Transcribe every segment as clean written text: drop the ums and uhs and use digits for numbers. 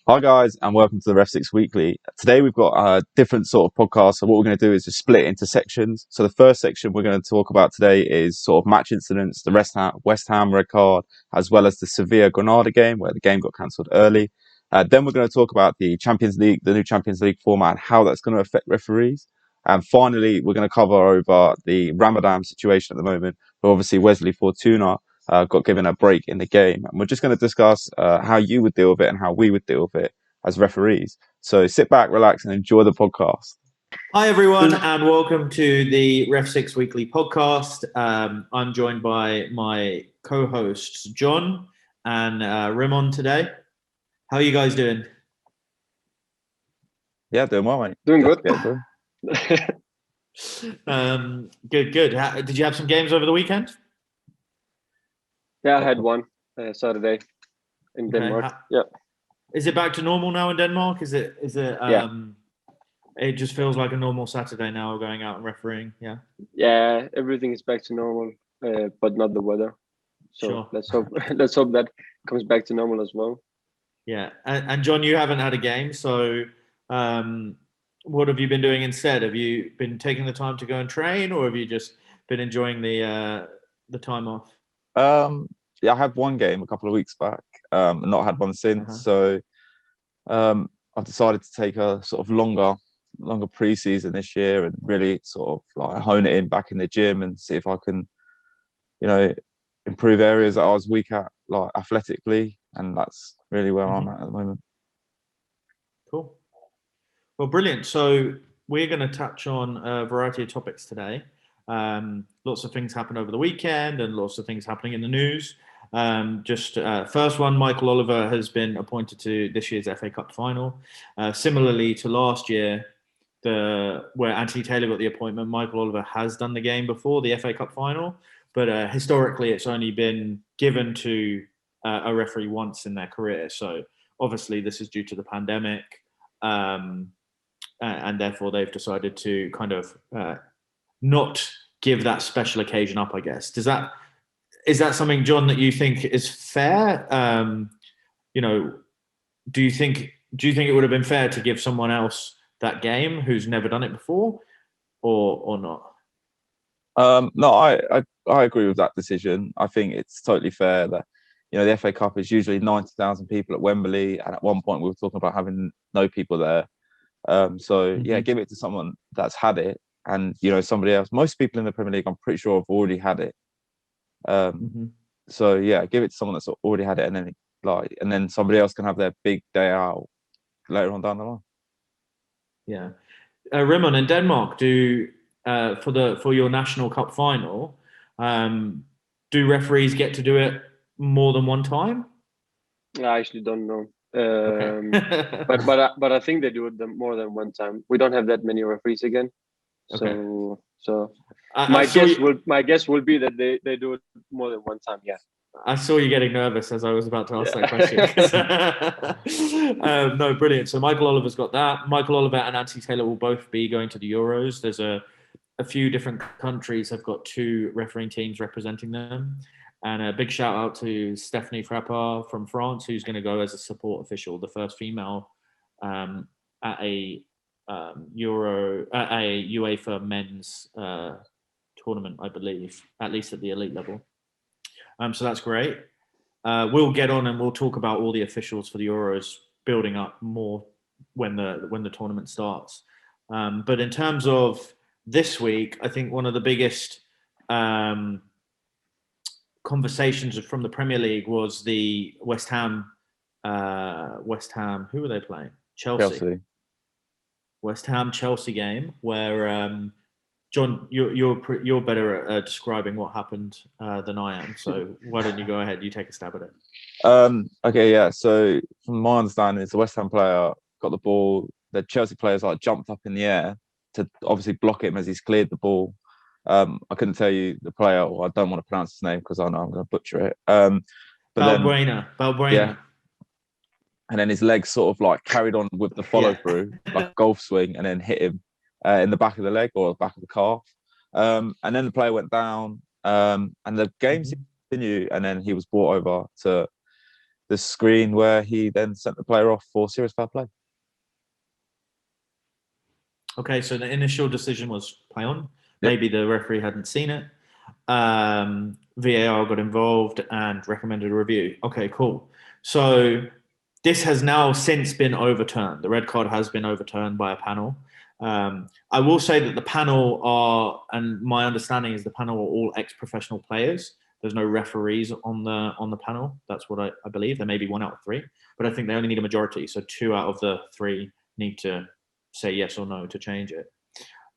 Hi guys, and welcome to the REFSIX Weekly. Today we've got a different sort of podcast. So what we're going to do is just split it into sections. So the first section we're going to talk about today is sort of match incidents, the West Ham red card, as well as the Sevilla Granada game where the game got cancelled early. Then we're going to talk about the Champions League, the new Champions League format, and how that's going to affect referees. And finally, we're going to cover over the Ramadan situation at the moment. But obviously, Wesley Fortuna got given a break in the game. And we're just going to discuss how you would deal with it and how we would deal with it as referees. So sit back, relax, and enjoy the podcast. Hi, everyone, and welcome to the REFSIX Weekly podcast. I'm joined by my co-hosts, John and Rimon today. How are you guys doing? Yeah, doing well, mate. Doing good. Good. Did you have some games over the weekend? Yeah, I had one Saturday in Denmark. Is it back to normal now in Denmark? Is it? Yeah. It just feels like a normal Saturday now, going out and refereeing. Yeah. Yeah, everything is back to normal, but not the weather. So Sure. let's hope that comes back to normal as well. Yeah, and John, you haven't had a game, so what have you been doing instead? Have you been taking the time to go and train, or have you just been enjoying the time off? Yeah, I had one game a couple of weeks back, and not had one since. So I've decided to take a sort of longer pre-season this year and really sort of like hone it in back in the gym and see if I can, improve areas that I was weak at, like athletically, and that's really where I'm at the moment. Cool. Well, brilliant. So we're going to touch on a variety of topics today. Lots of things happened over the weekend and lots of things happening in the news. First one, Michael Oliver has been appointed to this year's FA Cup final. Similarly to last year, where Anthony Taylor got the appointment, Michael Oliver has done the game before, the FA Cup final, but historically it's only been given to a referee once in their career. So obviously this is due to the pandemic, and therefore they've decided to kind of not give that special occasion up, I guess. Is that something, John, that you think is fair? Do you think it would have been fair to give someone else that game who's never done it before, or not? No, I agree with that decision. I think it's totally fair that the FA Cup is usually 90,000 people at Wembley, and at one point we were talking about having no people there. Yeah, give it to someone that's had it, and somebody else. Most people in the Premier League, I'm pretty sure, have already had it. So yeah, give it to someone that's already had it, and then somebody else can have their big day out later on down the line. Yeah, Rimon, in Denmark, for your National Cup final, do referees get to do it more than one time? I actually don't know, Okay. but I think they do it more than one time. We don't have that many referees again, so my guess will be that they do it more than one time. Yeah. I saw you getting nervous as I was about to ask that question. No, brilliant. So Michael Oliver's got that. Michael Oliver and Anthony Taylor will both be going to the Euros. There's a few different countries have got two refereeing teams representing them. And a big shout out to Stephanie Frappard from France, who's going to go as a support official, the first female at a UEFA men's tournament, I believe, at least at the elite level. So that's great. We'll get on and we'll talk about all the officials for the Euros building up more when the tournament starts. But in terms of this week, I think one of the biggest conversations from the Premier League was the West Ham. Who were they playing? Chelsea. West Ham Chelsea game where. John, you're better at describing what happened than I am. So why don't you go ahead? You take a stab at it. Okay, yeah. So from my understanding, it's the West Ham player got the ball. The Chelsea players jumped up in the air to obviously block him as he's cleared the ball. I couldn't tell you the player, or I don't want to pronounce his name because I know I'm going to butcher it. Balbuena. Yeah. And then his legs sort of carried on with the follow through, like a golf swing, and then hit him in the back of the leg or the back of the calf. And then the player went down, and the game continued, and then he was brought over to the screen where he then sent the player off for serious foul play. Okay, so the initial decision was play on. Yep. Maybe the referee hadn't seen it. VAR got involved and recommended a review. Okay, cool. So this has now since been overturned. The red card has been overturned by a panel. I will say that the panel are, and my understanding is the panel are all ex-professional players. There's no referees on the panel. That's what I believe. There may be 1 out of 3, but I think they only need a majority. So 2 out of the 3 need to say yes or no to change it.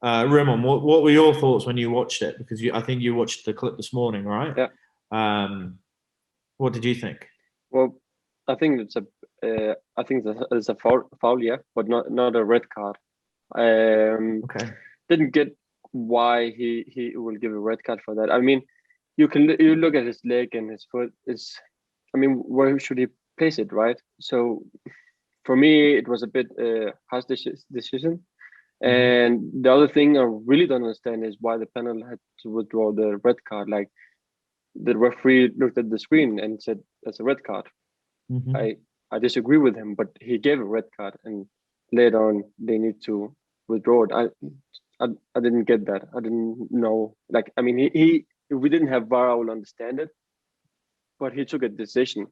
Ramon, what were your thoughts when you watched it? Because I think you watched the clip this morning, right? Yeah. What did you think? Well, I think it's a foul, yeah, but not a red card. Okay. Didn't get why he will give a red card for that. I mean, you look at his leg and his foot is. I mean, where should he place it, right? So, for me, it was a bit harsh decision. And the other thing I really don't understand is why the panel had to withdraw the red card. Like, the referee looked at the screen and said that's a red card. I disagree with him, but he gave a red card, and later on they need to withdraw it. I didn't get that. I didn't know. Like, I mean, if we didn't have VAR, I will understand it, but he took a decision.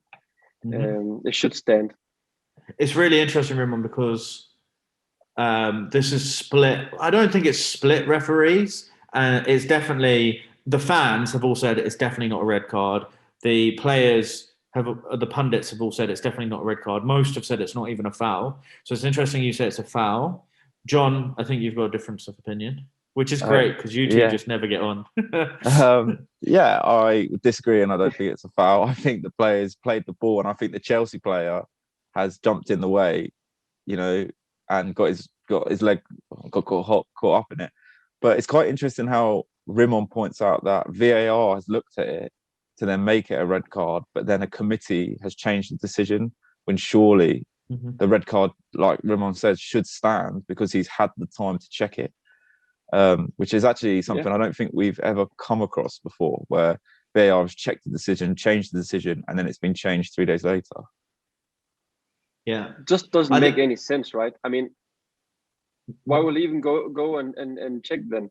It should stand. It's really interesting, Ramon, because this is split. I don't think it's split referees. It's definitely, the fans have all said it's definitely not a red card. The players the pundits have all said it's definitely not a red card. Most have said it's not even a foul. So it's interesting you say it's a foul. John, I think you've got a difference of opinion, which is great because you two just never get on. Yeah, I disagree, and I don't think it's a foul. I think the players played the ball, and I think the Chelsea player has jumped in the way, and got his leg caught up in it. But it's quite interesting how Rimon points out that VAR has looked at it to then make it a red card, but then a committee has changed the decision when surely the red card, like Ramon says, should stand because he's had the time to check it, which is actually something I don't think we've ever come across before, where VAR has checked the decision, changed the decision, and then it's been changed 3 days later. Yeah, just doesn't make any sense, right? I mean, why will he even go and check then?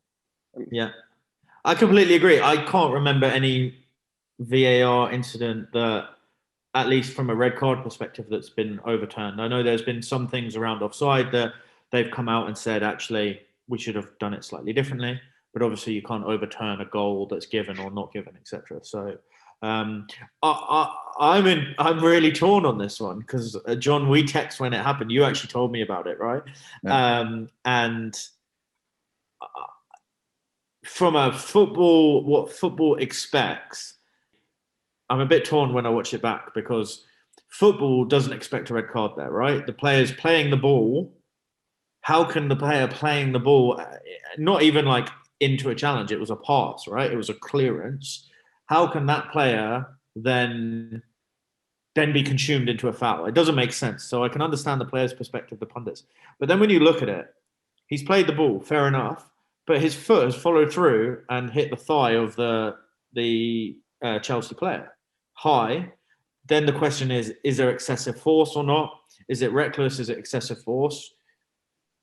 Yeah, I completely agree. I can't remember any VAR incident that, at least from a red card perspective, that's been overturned. I know there's been some things around offside that they've come out and said, actually, we should have done it slightly differently. But obviously, you can't overturn a goal that's given or not given, etc. So I'm really torn on this one because John, we text when it happened. You actually told me about it, right? Yeah. And from what football expects, I'm a bit torn when I watch it back because football doesn't expect a red card there, right? The player's playing the ball. How can the player playing the ball, not even like into a challenge, it was a pass, right? It was a clearance. How can that player then be consumed into a foul? It doesn't make sense. So I can understand the player's perspective, the pundits. But then when you look at it, he's played the ball, fair enough, but his foot has followed through and hit the thigh of the Chelsea player high. Then the question is there excessive force or not? Is it reckless? Is it excessive force?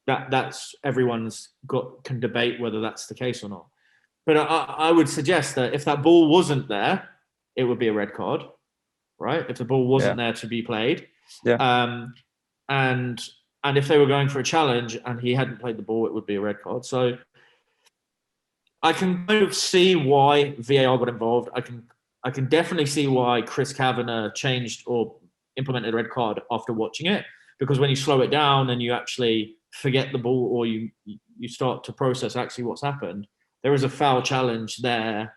That's everyone's can debate whether that's the case or not. But I would suggest that if that ball wasn't there, it would be a red card, right? If the ball wasn't there to be played. Yeah. And if they were going for a challenge and he hadn't played the ball, it would be a red card. So I can kind of see why VAR got involved. I can definitely see why Chris Kavanagh changed or implemented a red card after watching it, because when you slow it down and you actually forget the ball or you start to process actually what's happened, there is a foul challenge there.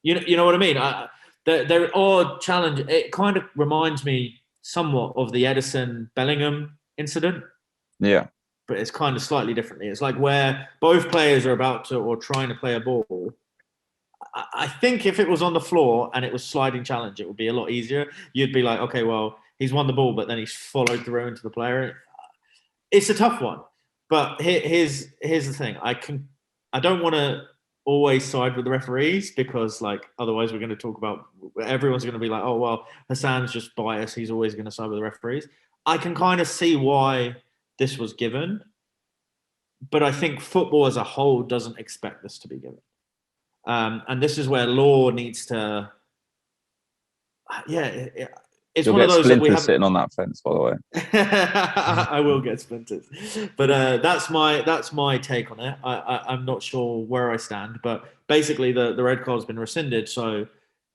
You know what I mean? There are challenge. It kind of reminds me somewhat of the Edison Bellingham incident. Yeah. But it's kind of slightly differently. It's like where both players are about to or trying to play a ball. I think if it was on the floor and it was sliding challenge, it would be a lot easier. You'd be like, okay, well, he's won the ball, but then he's followed through into the player. It's a tough one. But here's the thing. I don't want to always side with the referees, because like otherwise we're going to talk about, everyone's going to be like, oh well, Hassan's just biased, he's always going to side with the referees. I can kind of see why this was given, but I think football as a whole doesn't expect this to be given, and this is where law needs to, it's You'll one of get those that we splinters have sitting on that fence, by the way. I will get splinters, but that's my take on it. I'm not sure where I stand, but basically the red card's been rescinded. So,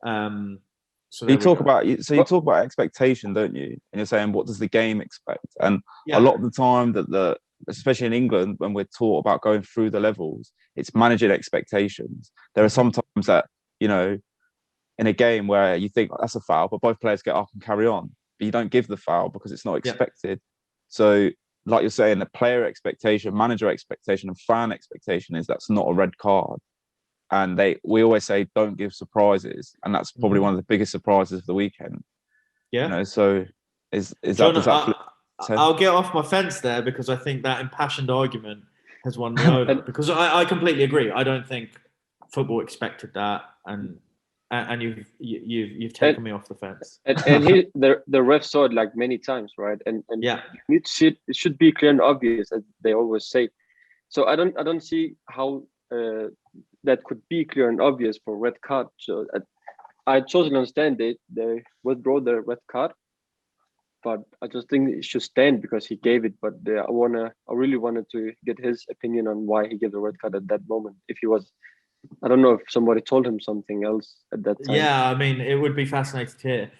You talk about Well, expectation, don't you? And you're saying, what does the game expect? And a yeah, lot of the time especially in England, when we're taught about going through the levels, it's managing expectations. There are some times that, in a game where you think that's a foul, but both players get up and carry on, but you don't give the foul because it's not expected. So, like you're saying, the player expectation, manager expectation, and fan expectation is that's not a red card. And we always say don't give surprises, and that's probably one of the biggest surprises of the weekend. yeah. So is John, does that I'll get off my fence there, because I think that impassioned argument has won me over. and Because I completely agree. I don't think football expected that, and you've taken me off the fence. and the ref saw it like many times, right? And Yeah, it should be clear and obvious, as they always say. So I don't see how that could be clear and obvious for red card. So I totally understand they withdraw the red card, but I just think it should stand because he gave it. But I really wanted to get his opinion on why he gave the red card at that moment. If he was, I don't know if somebody told him something else at that time. yeah. I mean, it would be fascinating to hear.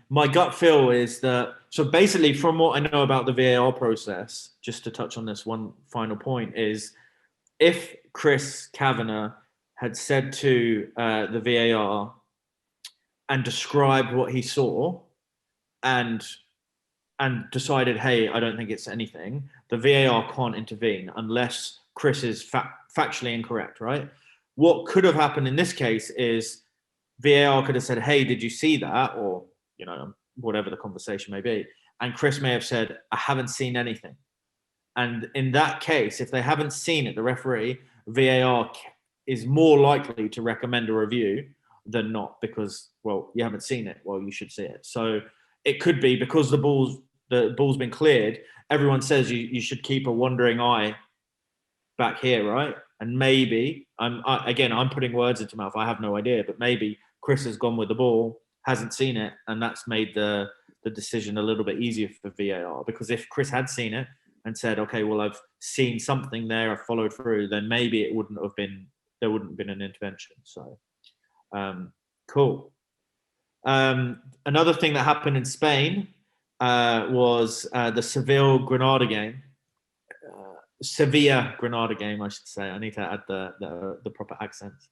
My gut feel is that, so basically, from what I know about the VAR process, just to touch on this one final point, is if Chris Kavanagh had said to the VAR and described what he saw, and decided, hey, I don't think it's anything, the VAR can't intervene unless Chris is factually incorrect, right? What could have happened in this case is VAR could have said, hey, did you see that? Or, whatever the conversation may be. And Chris may have said, I haven't seen anything. And in that case, if they haven't seen it, the referee, VAR is more likely to recommend a review than not, because, well, you haven't seen it. Well, you should see it. So it could be because the ball's been cleared. Everyone says you should keep a wandering eye back here, right? And maybe I'm putting words into mouth. I have no idea, but maybe Chris has gone with the ball, hasn't seen it, and that's made the decision a little bit easier for VAR. Because if Chris had seen it and said, okay, well, I've seen something there, I've followed through, then maybe there wouldn't have been an intervention. So, cool. Another thing that happened in Spain was the Sevilla-Granada game. Sevilla-Granada game, I should say. I need to add the proper accents.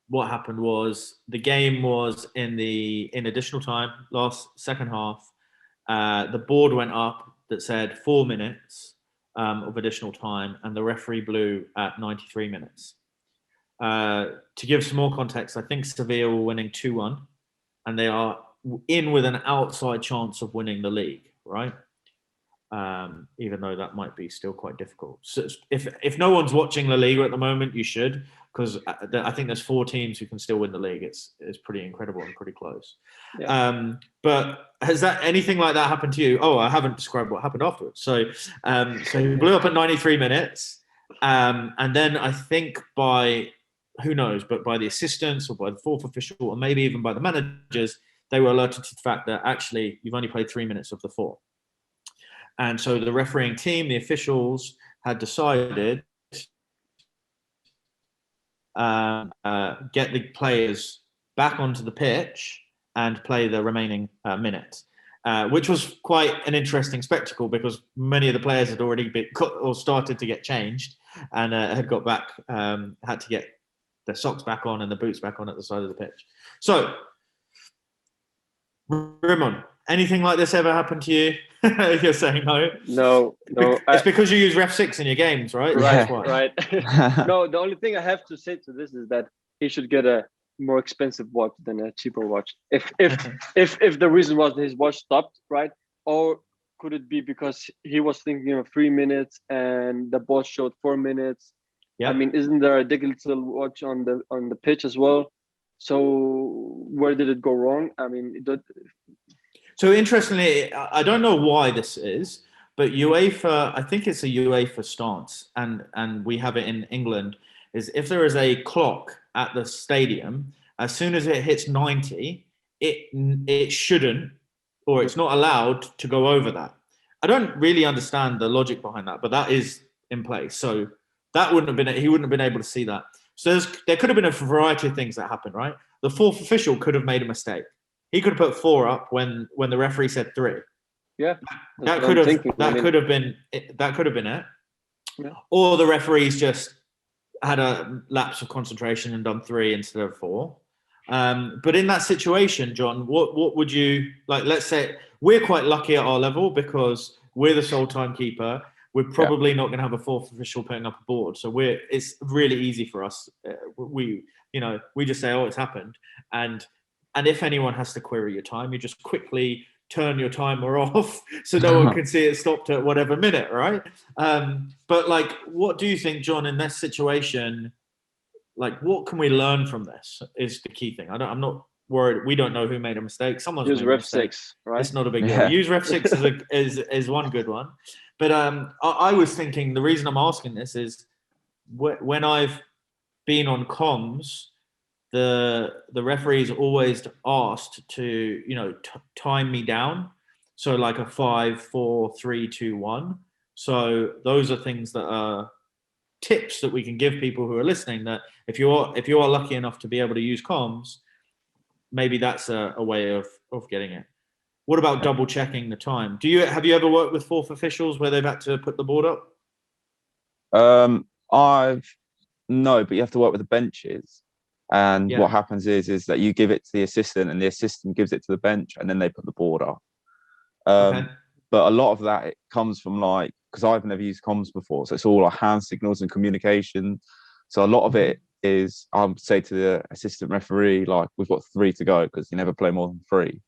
What happened was the game was in additional time, second half. The board went up that said 4 minutes of additional time, and the referee blew at 93 minutes. To give some more context, I think Sevilla were winning 2-1, and they are in with an outside chance of winning the league, right? Even though that might be still quite difficult. So if no one's watching La Liga at the moment, you should, because I think there's 4 teams who can still win the league. It's pretty incredible and pretty close. Yeah. But has anything like that happened to you? Oh, I haven't described what happened afterwards. So he blew up at 93 minutes, and then I think by who knows, but by the assistants or by the fourth official, or maybe even by the managers, they were alerted to the fact that actually you've only played 3 minutes of the 4. And so the refereeing team, the officials, had decided get the players back onto the pitch and play the remaining minutes, which was quite an interesting spectacle, because many of the players had already started to get changed and had got back, had to get their socks back on and the boots back on at the side of the pitch. So, Rimon, anything like this ever happened to you? You're saying no. No. It's because you use REFSIX in your games, right? Right. No, the only thing I have to say to this is that he should get a more expensive watch than a cheaper watch. If the reason was his watch stopped, right? Or could it be because he was thinking of 3 minutes and the boss showed 4 minutes? Yeah. I mean, isn't there a digital watch on the pitch as well? So where did it go wrong? I mean, So interestingly, I don't know why this is, but UEFA, I think it's a UEFA stance, and we have it in England, is if there is a clock at the stadium, as soon as it hits 90, it shouldn't, or it's not allowed to go over that. I don't really understand the logic behind that, but that is in place. So that wouldn't have been, he wouldn't have been able to see that. So there could have been a variety of things that happened, right? The fourth official could have made a mistake. He could have put 4 up when the referee said 3. yeah, That could have been it. Yeah. Or the referees just had a lapse of concentration and done 3 instead of 4. But in that situation, John, what would you like? Let's say we're quite lucky at our level because we're the sole timekeeper. We're probably not going to have a fourth official putting up a board, so it's really easy for us. We just say, oh, it's happened, and if anyone has to query your time, you just quickly turn your timer off so no one can see it stopped at whatever minute, right? But like, what do you think, John, in this situation? Like, what can we learn from this is the key thing. I'm not worried. We don't know who made a mistake. Someone's use made a mistake. REFSIX, right? It's not a big deal. Use REFSIX is one good one. But I was thinking the reason I'm asking this is when I've been on comms, the referee's always asked to time me down. So like a 5, 4, 3, 2, 1. So those are things that are tips that we can give people who are listening, that if you are lucky enough to be able to use comms, maybe that's a way of getting it. What about double checking the time? Have you ever worked with fourth officials where they've had to put the board up? No, but you have to work with the benches. And what happens is that you give it to the assistant and the assistant gives it to the bench and then they put the board up. Okay. But a lot of that, it comes from because I've never used comms before. So it's all like hand signals and communication. So a lot of it is, I'll say to the assistant referee, like, we've got 3 to go because you never play more than 3.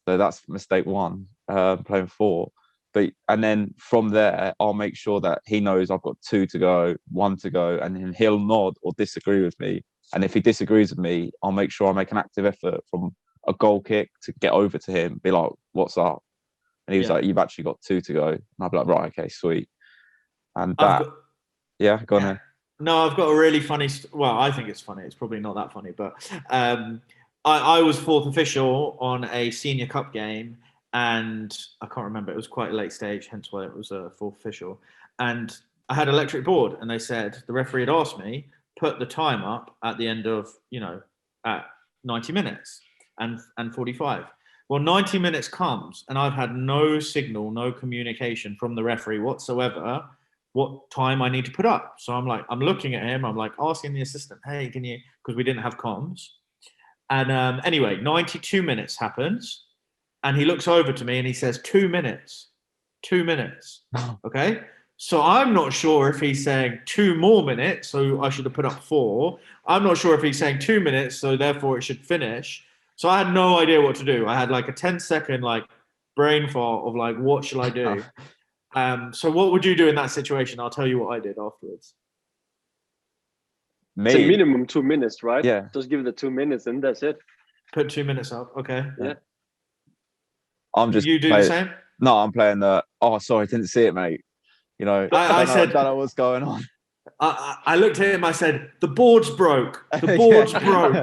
So that's mistake 1, playing 4. And then from there, I'll make sure that he knows I've got 2 to go, 1 to go, and then he'll nod or disagree with me. And if he disagrees with me, I'll make sure I make an active effort from a goal kick to get over to him, be like, what's up? And he was like, you've actually got 2 to go. And I'll be like, right, okay, sweet. And go on ahead. No, I've got a really funny, well, I think it's funny. It's probably not that funny, but I was fourth official on a senior cup game, and I can't remember. It was quite a late stage, hence why it was a fourth official. And I had electric board, and they said, the referee had asked me, put the time up at the end of, at 90 minutes and 45. Well, 90 minutes comes, and I've had no signal, no communication from the referee whatsoever what time I need to put up. So I'm looking at him, I'm like asking the assistant, hey, can you, because we didn't have comms. And anyway, 92 minutes happens, and he looks over to me and he says, 2 minutes. Okay. So I'm not sure if he's saying 2 more minutes, so I should have put up 4. I'm not sure if he's saying 2 minutes, so therefore it should finish. So I had no idea what to do. I had like a 10-second brain fart of what shall I do? So what would you do in that situation? I'll tell you what I did afterwards. It's a minimum 2 minutes, right? Yeah. Just give it the 2 minutes and that's it. Put 2 minutes up. Okay. Yeah. You do the same? No, I'm playing the, oh, sorry, didn't see it, mate. I don't know what's going on. I looked at him, I said, the board's broke. The board's broke.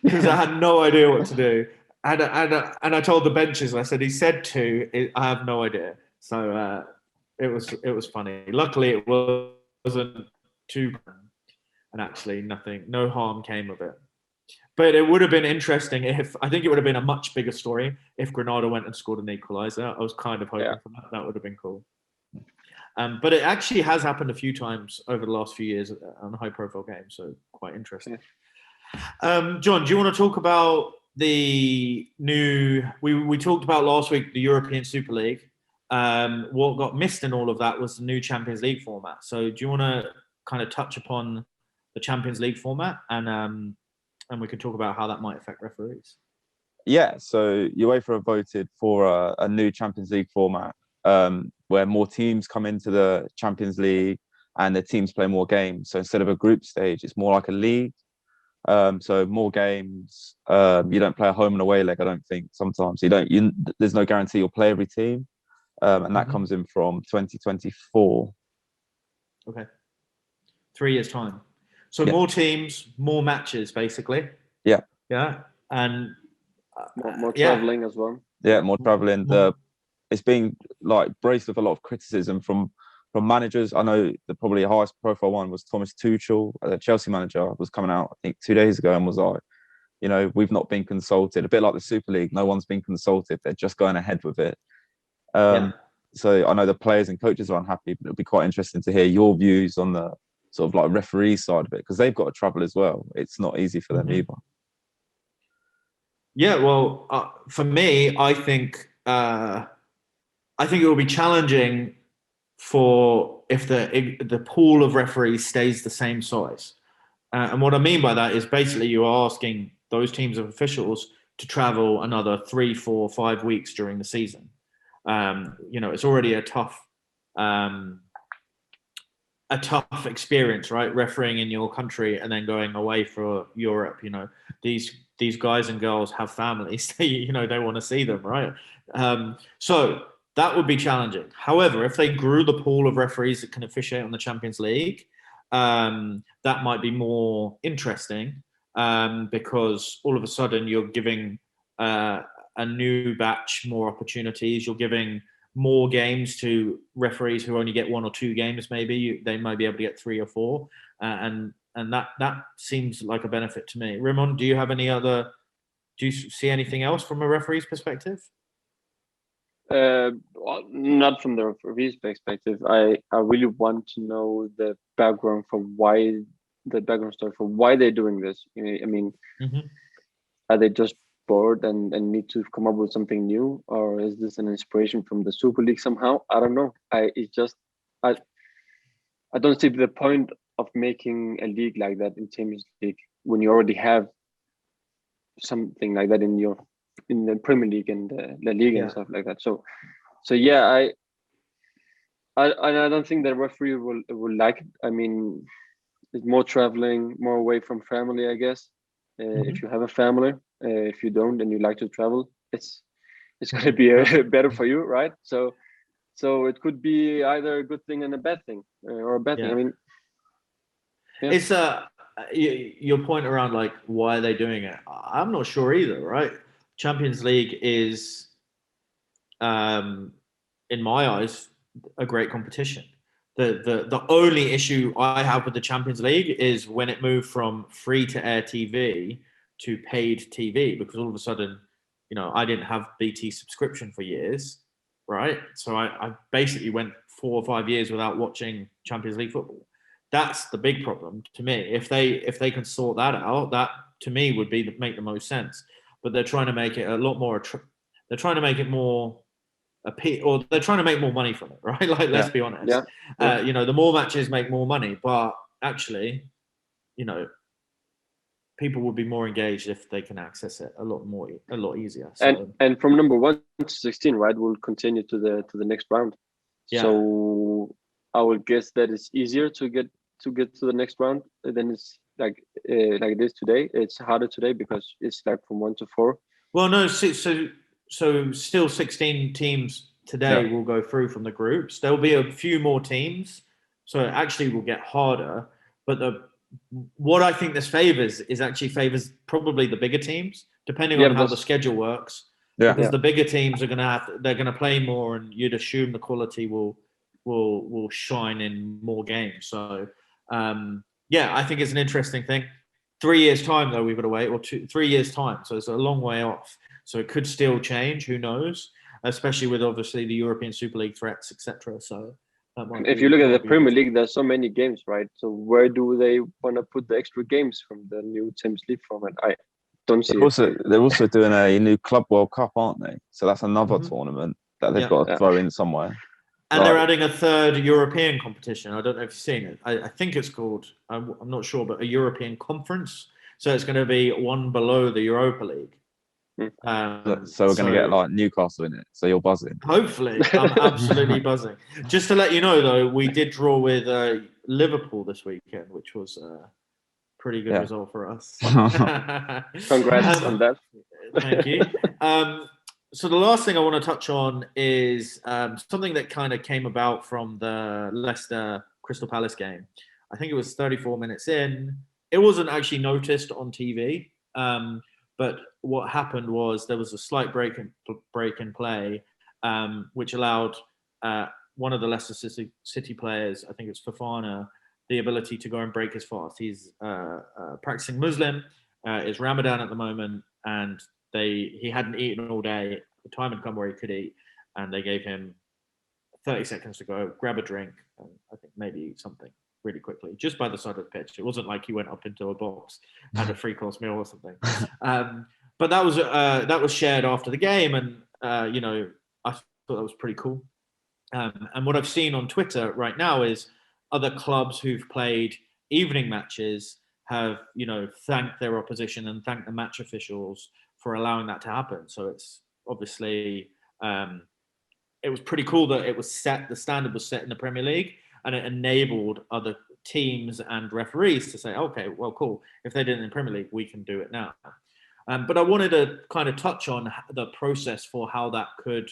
Because I had no idea what to do. And I told the benches, I said, he said 2, I have no idea. So it was funny. Luckily, it wasn't too bad. And actually, no harm came of it. But it would have been interesting I think it would have been a much bigger story if Granada went and scored an equaliser. I was kind of hoping for that. That would have been cool. But it actually has happened a few times over the last few years on high-profile games, so quite interesting. John, do you want to talk about the new? We talked about last week the European Super League. What got missed in all of that was the new Champions League format. So, do you want to kind of touch upon the Champions League format and we can talk about how that might affect referees? Yeah, so UEFA voted for a new Champions League format where more teams come into the Champions League. and the teams play more games. So instead of a group stage, it's more like a league. So more games. You don't play a home and away leg, I don't think. Sometimes there's no guarantee you'll play every team, and that comes in from 2024. Okay, 3 years time. So more teams, more matches, basically. Yeah. Yeah, and more traveling as well. Yeah, more traveling. It's being like braced with a lot of criticism from managers. I know the probably highest profile one was Thomas Tuchel, the Chelsea manager, was coming out I think 2 days ago and was like, we've not been consulted. A bit like the Super League, no one's been consulted. They're just going ahead with it. So I know the players and coaches are unhappy, but it'll be quite interesting to hear your views on the sort of like referee side of it, because they've got to travel as well. It's not easy for them either. Yeah, well, for me, I think it will be challenging for if the pool of referees stays the same size. And what I mean by that is basically you are asking those teams of officials to travel another 3, 4, 5 weeks during the season. It's already a tough experience, right? Refereeing in your country and then going away for Europe. These guys and girls have families. They want to see them, right? So that would be challenging. However, if they grew the pool of referees that can officiate on the Champions League, that might be more interesting, because all of a sudden you're giving a new batch more opportunities. You're giving more games to referees who only get 1 or 2 games. Maybe they might be able to get 3 or 4, and that seems like a benefit to me. Ramon, do you see anything else from a referee's perspective? Well, not from the referee's perspective. I really want to know the background story for why they're doing this. I mean, are they just bored and need to come up with something new, or is this an inspiration from the Super League somehow? I don't know. I don't see the point of making a league like that in Champions League when you already have something like that in the Premier League and the La Liga and stuff like that. So yeah, I don't think the referee will like it. I mean, it's more traveling, more away from family, I guess. If you have a family, if you don't and you like to travel, it's going to be better for you, right? So it could be either a good thing and a bad thing, or a bad thing. I mean, it's your point around like why are they doing it? I'm not sure either, right? Champions League is, in my eyes, a great competition. The only issue I have with the Champions League is when it moved from free to air TV to paid TV, because all of a sudden, I didn't have BT subscription for years, right? So I basically went 4 or 5 years without watching Champions League football. That's the big problem to me. If they can sort that out, that to me would make the most sense. But they're trying to make it a lot more. They're trying to make it more or they're trying to make more money from it, right? Like, let's be honest. The more matches make more money, but actually, people would be more engaged if they can access it a lot easier. So, and from number 1 to 16, right, we'll continue to the next round. Yeah. So I would guess that it's easier to get to the next round than it's like it is today. It's harder today because it's like from 1 to 4. Well, no, so still 16 teams today will go through from the groups. There'll be a few more teams, so it actually will get harder. But what I think this favors probably the bigger teams, depending on how the schedule works. Yeah. Because the bigger teams are they're gonna play more, and you'd assume the quality will shine in more games. So I think it's an interesting thing. 3 years time though, we've got to wait, or 3 years time. So it's a long way off. So it could still change. Who knows? Especially with obviously the European Super League threats, etc. So if you look at the Premier League, there's so many games, right? So where do they want to put the extra games from the new Champions League format? I don't see They're also doing a new Club World Cup, aren't they? So that's another tournament that they've got to throw in somewhere. And they're adding a third European competition. I don't know if you've seen it. I think it's called, I'm not sure, but a European conference. So it's going to be one below the Europa League. So we're going to get like Newcastle in it. So you're buzzing. Hopefully. I'm absolutely buzzing. Just to let you know, though, we did draw with Liverpool this weekend, which was a pretty good Yeah. result for us. Congrats on that. Thank you. So the last thing I want to touch on is something that kind of came about from the Leicester Crystal Palace game. I think it was 34 minutes in. It wasn't actually noticed on TV, but what happened was there was a slight break in play, which allowed one of the Leicester City players, I think it's Fofana, the ability to go and break his fast. He's practicing Muslim. It's Ramadan at the moment, and he hadn't eaten all day. The time had come where he could eat, and they gave him 30 seconds to go, grab a drink, and I think maybe eat something really quickly, just by the side of the pitch. It wasn't like he went up into a box, had a 3-course meal or something. But that was shared after the game, and I thought that was pretty cool. And what I've seen on Twitter right now is other clubs who've played evening matches have, thanked their opposition and thanked the match officials for allowing that to happen. So it's obviously, it was pretty cool that it was set, the standard was set in the Premier League, and it enabled other teams and referees to say, okay, well, cool. If they did it in the Premier League, we can do it now. But I wanted to kind of touch on the process for how that could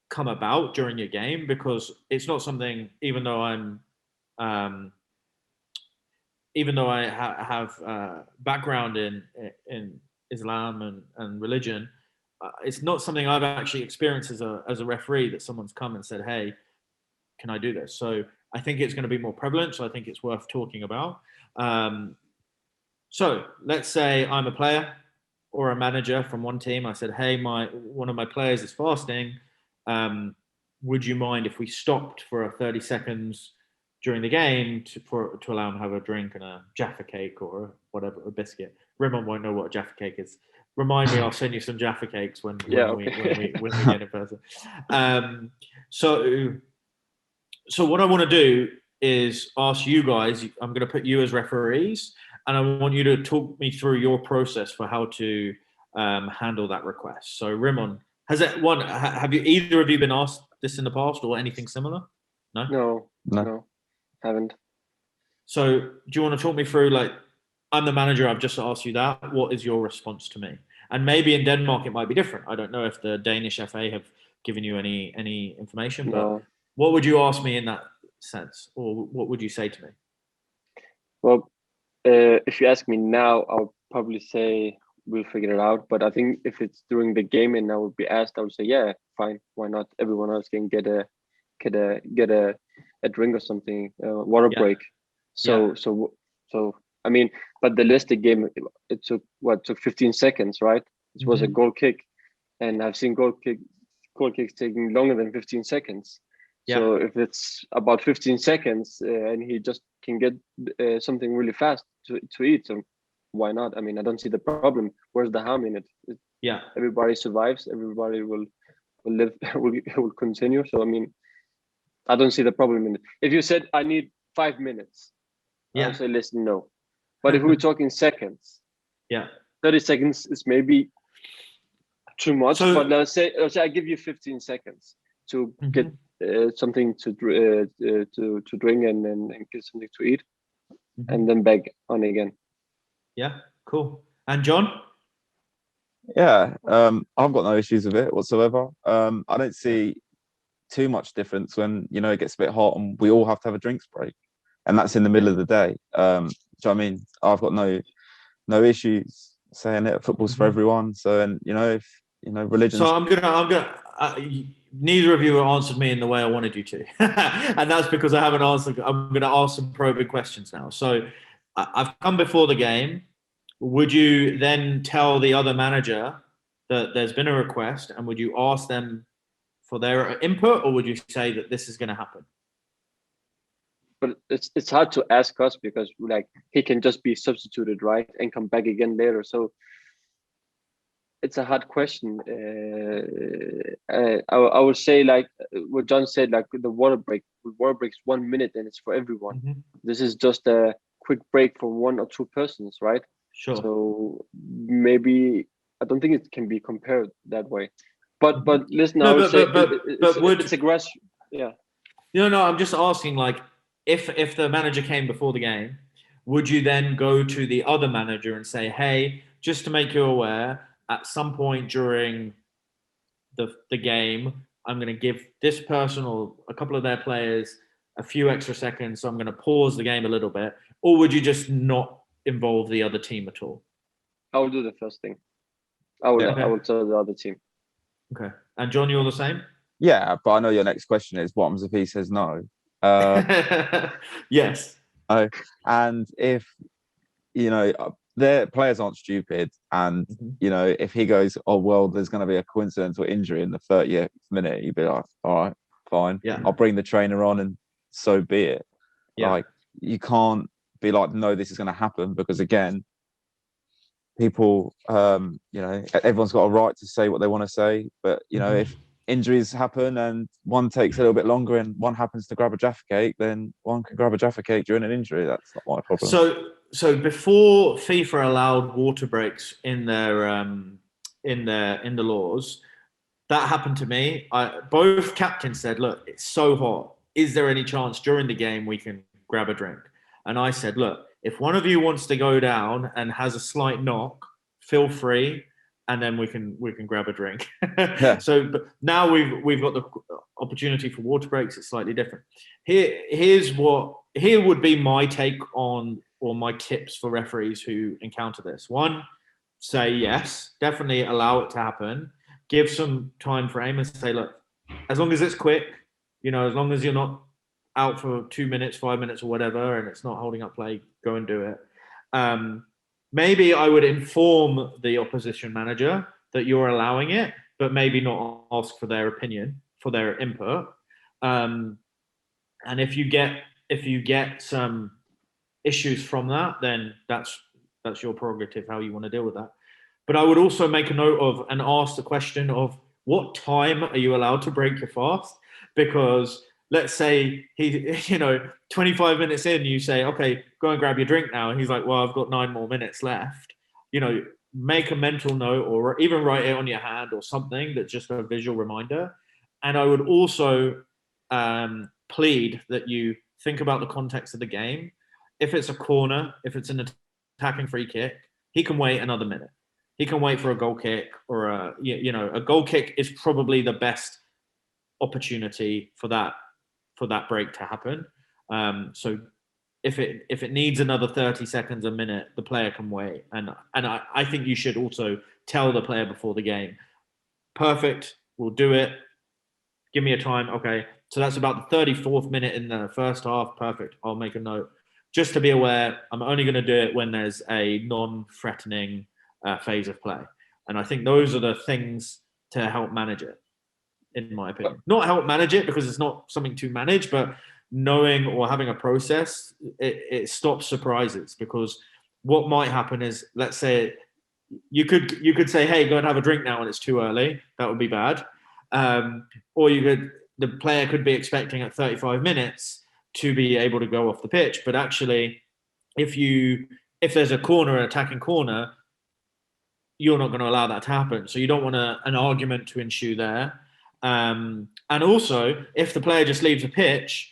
come about during your game, because it's not something, even though I have background in Islam and religion, it's not something I've actually experienced as a referee, that someone's come and said, hey, can I do this? So I think it's going to be more prevalent. So I think it's worth talking about. So let's say I'm a player or a manager from one team. I said, hey, one of my players is fasting. Would you mind if we stopped for 30 seconds during the game to allow him to have a drink and a Jaffa cake or whatever, a biscuit? Rimon won't know what a Jaffa cake is. Remind me, I'll send you some Jaffa cakes when we get in person. So what I want to do is ask you guys, I'm going to put you as referees, and I want you to talk me through your process for how to handle that request. So Rimon, have either of you been asked this in the past or anything similar? No, haven't. So do you want to talk me through, like, I'm the manager, I've just asked you that. What is your response to me? And maybe in Denmark it might be different. I don't know if the Danish FA have given you any information, but what would you ask me in that sense? Or what would you say to me? Well, if you ask me now, I'll probably say we'll figure it out. But I think if it's during the game and I would be asked, I would say, yeah, fine, why not? Everyone else can get a drink or something, water break. So I mean, but the Leicester game, it took 15 seconds, right? It was a goal kick, and I've seen goal kicks taking longer than 15 seconds. Yeah. So if it's about 15 seconds and he just can get something really fast to eat, so why not? I mean, I don't see the problem. Where's the harm in it? Everybody survives. Everybody will live. will continue. So I mean, I don't see the problem in it. If you said I need 5 minutes, I would say, listen, no. But if we're talking seconds, 30 seconds is maybe too much. So, but let's say I give you 15 seconds to get something to drink and get something to eat, and then back on again. Yeah, cool. And John? Yeah, I've got no issues with it whatsoever. I don't see too much difference when it gets a bit hot and we all have to have a drinks break, and that's in the middle of the day. So I mean, I've got no issues saying it. Football's for everyone. So, and if religion. So I'm gonna. Neither of you answered me in the way I wanted you to, and that's because I haven't answered. I'm going to ask some probing questions now. So I've come before the game. Would you then tell the other manager that there's been a request, and would you ask them for their input, or would you say that this is going to happen? But it's hard to ask us because he can just be substituted, right, and come back again later. So it's a hard question. I would say, like what John said, like the water break. Water break's 1 minute and it's for everyone. This is just a quick break for one or two persons, right? Sure. So maybe I don't think it can be compared that way. But listen, I would say it's a grass. Yeah. No, I'm just asking, like, if the manager came before the game, would you then go to the other manager and say, hey, just to make you aware, at some point during the game, I'm going to give this person or a couple of their players a few extra seconds, so I'm going to pause the game a little bit? Or would you just not involve the other team at all? I would do the first thing. I would tell the other team. Okay. And John, you're the same? Yeah, but I know your next question is what happens if he says no? Yes. And if, their players aren't stupid, and, if he goes, oh, well, there's going to be a coincidental injury in the 30th minute, you'd be like, all right, fine. Yeah. I'll bring the trainer on and so be it. Yeah. Like, you can't be like, no, this is going to happen, because again, people, everyone's got a right to say what they want to say, but if injuries happen and one takes a little bit longer and one happens to grab a Jaffa cake, then one can grab a Jaffa cake during an injury. That's not my problem. So before FIFA allowed water breaks in their in the laws, that happened to me. Both captains said, look, it's so hot, is there any chance during the game we can grab a drink? And I said, look, if one of you wants to go down and has a slight knock, feel free, and then we can grab a drink. Yeah. So but now we've got the opportunity for water breaks. It's slightly different. Here would be my take on, or my tips for referees who encounter this. One, say yes, definitely allow it to happen. Give some time frame and say, look, as long as it's quick, as long as you're not out for 2 minutes, 5 minutes or whatever, and it's not holding up play, go and do it. Maybe I would inform the opposition manager that you're allowing it, but maybe not ask for their opinion, for their input. And if you get some issues from that, then that's your prerogative, how you want to deal with that. But I would also make a note of and ask the question of, what time are you allowed to break your fast? Because let's say 25 minutes in, you say, okay, go and grab your drink now. And he's like, well, I've got 9 more minutes left. Make a mental note, or even write it on your hand or something that's just a visual reminder. And I would also plead that you think about the context of the game. If it's a corner, if it's an attacking free kick, he can wait another minute. He can wait for a goal kick, or a goal kick is probably the best opportunity for that break to happen. So if it needs another 30 seconds, a minute, the player can wait. And I think you should also tell the player before the game, perfect, we'll do it. Give me a time. Okay. So that's about the 34th minute in the first half. Perfect. I'll make a note. Just to be aware, I'm only going to do it when there's a non-threatening phase of play. And I think those are the things to help manage it, in my opinion. Not help manage it because it's not something to manage, but knowing or having a process, it stops surprises. Because what might happen is, let's say you could say, hey, go and have a drink now, and it's too early. That would be bad. Or the player could be expecting at 35 minutes to be able to go off the pitch. But actually, if there's a corner, an attacking corner, you're not going to allow that to happen. So you don't want an argument to ensue there. And also, if the player just leaves the pitch,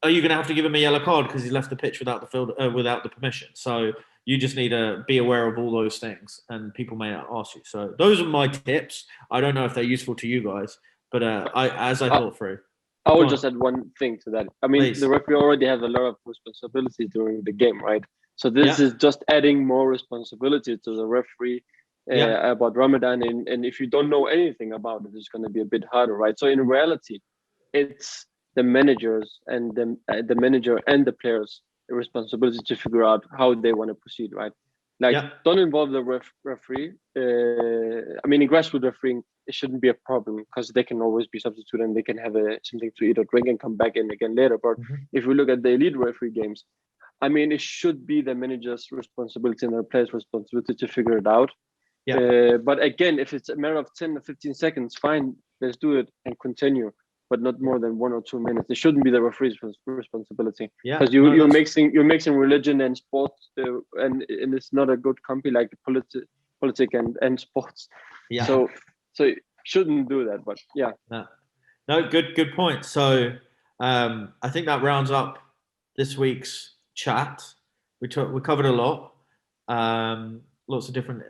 are you going to have to give him a yellow card because he left the pitch without the permission? So you just need to be aware of all those things, and people may ask you. So those are my tips. I don't know if they're useful to you guys, but I thought through. I will just add one thing to that. I mean, Please. The referee already has a lot of responsibility during the game, right? So this is just adding more responsibility to the referee about Ramadan. And if you don't know anything about it, it's going to be a bit harder, right? So in reality, it's the managers and the manager and the players' responsibility to figure out how they want to proceed, right? Don't involve the referee. I mean, in grassroots refereeing, it shouldn't be a problem because they can always be substituted and they can have something to eat or drink and come back in again later. But if we look at the elite referee games, I mean, it should be the manager's responsibility and the player's responsibility to figure it out. But again, if it's a matter of 10 or 15 seconds, fine, let's do it and continue. But not more than 1 or 2 minutes. It shouldn't be the referee's responsibility, because you're mixing religion and sports, and it's not a good company like politics and sports. So shouldn't do that. But no, good point. So I think that rounds up this week's chat. We covered a lot, lots of different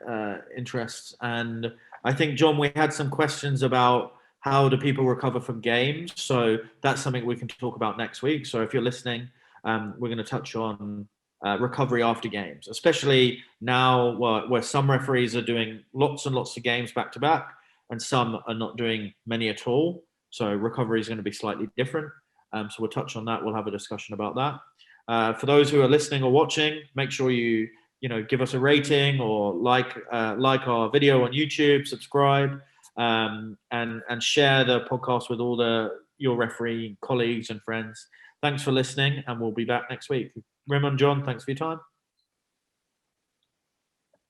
interests, and I think, John, we had some questions about how do people recover from games. So that's something we can talk about next week. So if you're listening, we're going to touch on recovery after games, especially now where some referees are doing lots and lots of games back to back, and some are not doing many at all. So recovery is going to be slightly different. So we'll touch on that. We'll have a discussion about that. For those who are listening or watching, make sure you give us a rating or like our video on YouTube, subscribe, and share the podcast with all your referee colleagues and friends. Thanks for listening, and we'll be back next week. Raymond, John, thanks for your time.